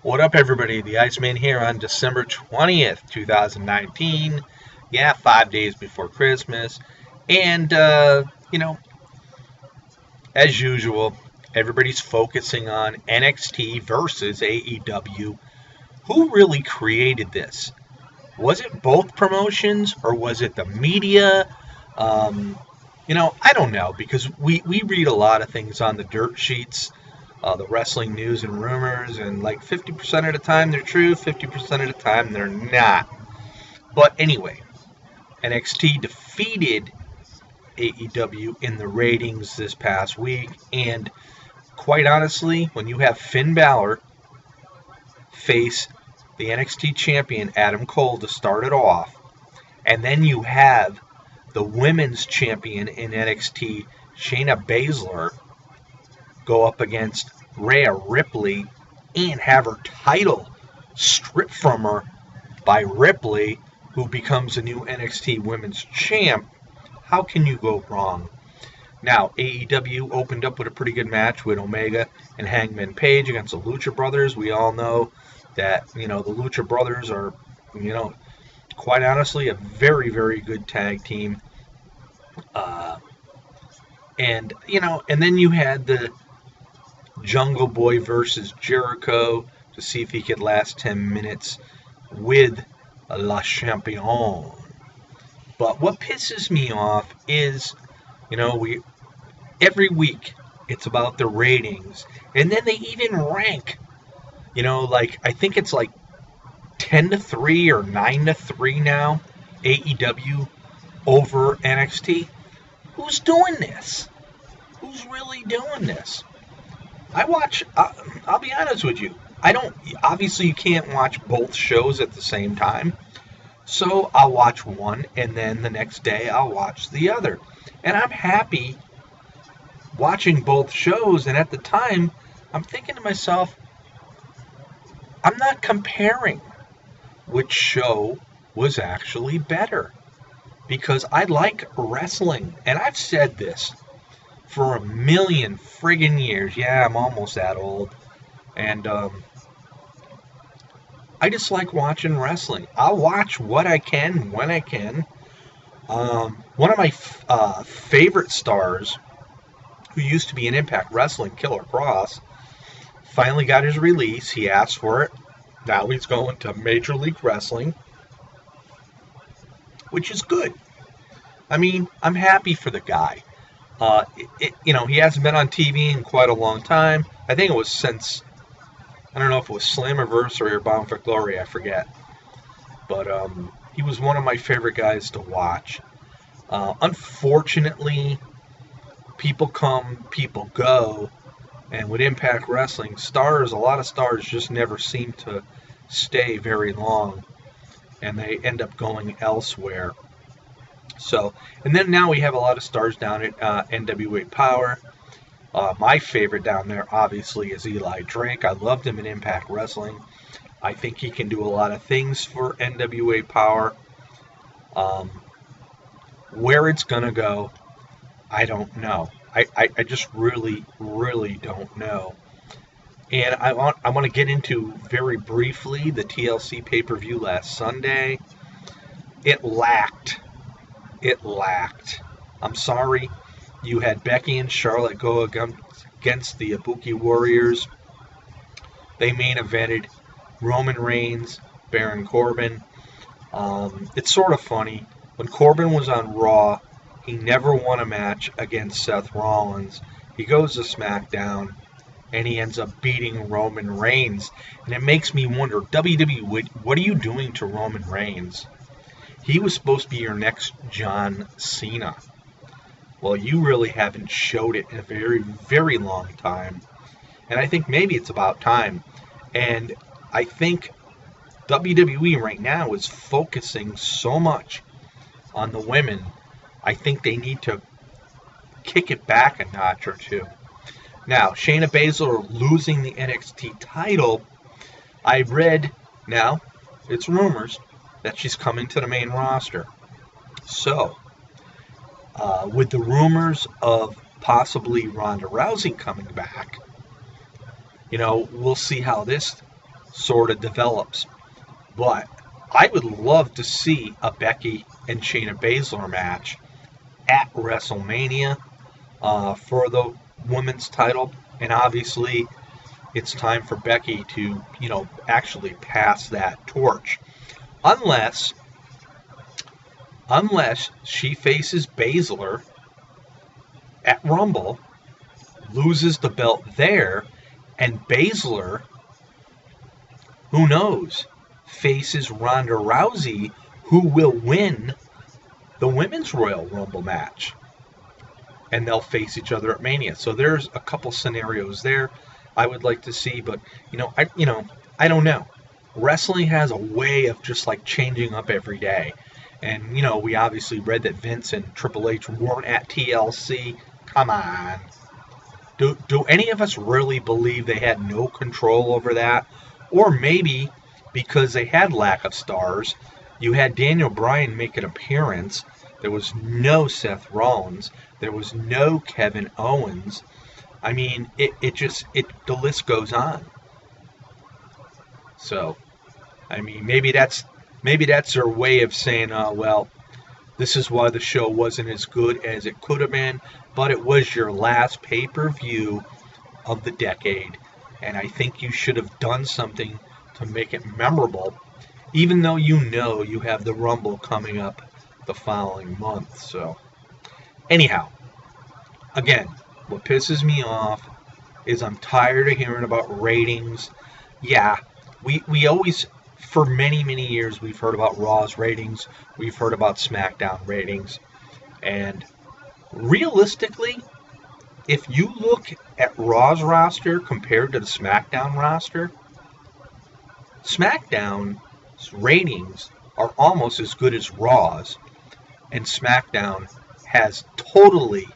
What up, everybody? The Iceman here on December 20th, 2019. Yeah, 5 days before Christmas. And, as usual, everybody's focusing on NXT versus AEW. Who really created this? Was it both promotions or was it the media? I don't know because we read a lot of things on the dirt sheets, the wrestling news and rumors, and like 50% of the time they're true, 50% of the time they're not. But anyway, NXT defeated AEW in the ratings this past week, and quite honestly, when you have Finn Balor face the NXT champion Adam Cole to start it off, and then you have the women's champion in NXT, Shayna Baszler, go up against Rhea Ripley and have her title stripped from her by Ripley, who becomes a new NXT women's champ, how can you go wrong? Now, AEW opened up with a pretty good match with Omega and Hangman Page against the Lucha Brothers. We all know that, the Lucha Brothers are, quite honestly, a very, very good tag team. And then you had the Jungle Boy versus Jericho to see if he could last 10 minutes with La Champion. But what pisses me off is, every week it's about the ratings, and then they even rank, I think it's like 10-3 or 9-3 now, AEW over NXT. Who's doing this? Who's really doing this? I'll be honest with you, obviously you can't watch both shows at the same time, so I'll watch one, and then the next day I'll watch the other. And I'm happy watching both shows, and at the time, I'm thinking to myself, I'm not comparing which show was actually better, because I like wrestling, and I've said this for a million friggin' years. Yeah, I'm almost that old, and I just like watching wrestling. I'll watch what I can when I can. One of my favorite stars, who used to be in Impact Wrestling, Killer Kross, finally got his release. He asked for it. Now he's going to Major League Wrestling, which is good. I mean, I'm happy for the guy. He hasn't been on TV in quite a long time. I think it was since, I don't know if it was Slammiversary or Bound for Glory, I forget. But he was one of my favorite guys to watch. Unfortunately, people come, people go. And with Impact Wrestling, a lot of stars just never seem to stay very long. And they end up going elsewhere. So, and then now we have a lot of stars down at NWA Power. My favorite down there, obviously, is Eli Drake. I loved him in Impact Wrestling. I think he can do a lot of things for NWA Power. Where it's going to go, I don't know. I just really, really don't know. And I want to get into, very briefly, the TLC pay-per-view last Sunday. It lacked. I'm sorry. You had Becky and Charlotte go against the Ibuki Warriors. They main evented Roman Reigns, Baron Corbin. It's sort of funny. When Corbin was on Raw, he never won a match against Seth Rollins. He goes to SmackDown, and he ends up beating Roman Reigns. And it makes me wonder, WWE, what are you doing to Roman Reigns? He was supposed to be your next John Cena. Well, you really haven't showed it in a very, very long time. And I think maybe it's about time. And I think WWE right now is focusing so much on the women. I think they need to kick it back a notch or two. Now, Shayna Baszler losing the NXT title, I read, now, it's rumors, that she's coming to the main roster. So, with the rumors of possibly Ronda Rousey coming back, we'll see how this sort of develops. But I would love to see a Becky and Shayna Baszler match at WrestleMania for the women's title. And obviously, it's time for Becky to, actually pass that torch. Unless she faces Baszler at Rumble, loses the belt there, and Baszler, who knows, faces Ronda Rousey, who will win the Women's Royal Rumble match. And they'll face each other at Mania. So there's a couple scenarios there I would like to see, but I don't know. Wrestling has a way of just like changing up every day. And we obviously read that Vince and Triple H weren't at TLC. Come on. Do any of us really believe they had no control over that? Or maybe because they had lack of stars, you had Daniel Bryan make an appearance. There was no Seth Rollins. There was no Kevin Owens. I mean, the list goes on. So, I mean, maybe that's their way of saying, well, this is why the show wasn't as good as it could have been, but it was your last pay-per-view of the decade, and I think you should have done something to make it memorable, even though you have the Rumble coming up the following month. So, anyhow, again, what pisses me off is I'm tired of hearing about ratings. Yeah, we always, for many, many years, we've heard about Raw's ratings. We've heard about SmackDown ratings. And realistically, if you look at Raw's roster compared to the SmackDown roster, SmackDown's ratings are almost as good as Raw's. And SmackDown has totally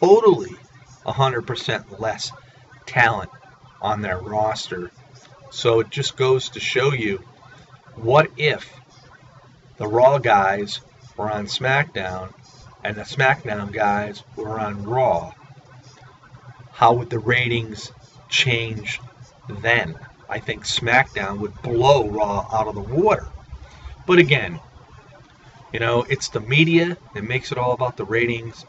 100% less talent on their roster. So it just goes to show you, what if the Raw guys were on SmackDown and the SmackDown guys were on Raw? How would the ratings change then? I think SmackDown would blow Raw out of the water. But again, it's the media that makes it all about the ratings.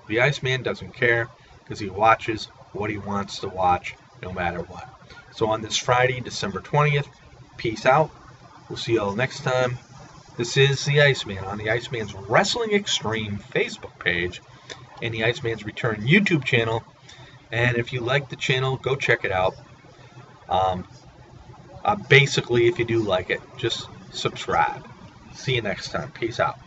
The Iceman doesn't care because he watches what he wants to watch no matter what. So on this Friday, December 20th, peace out. We'll see you all next time. This is the Iceman on the Iceman's Wrestling Extreme Facebook page and the Iceman's Return YouTube channel. And if you like the channel, go check it out. Basically, if you do like it, just subscribe. See you next time. Peace out.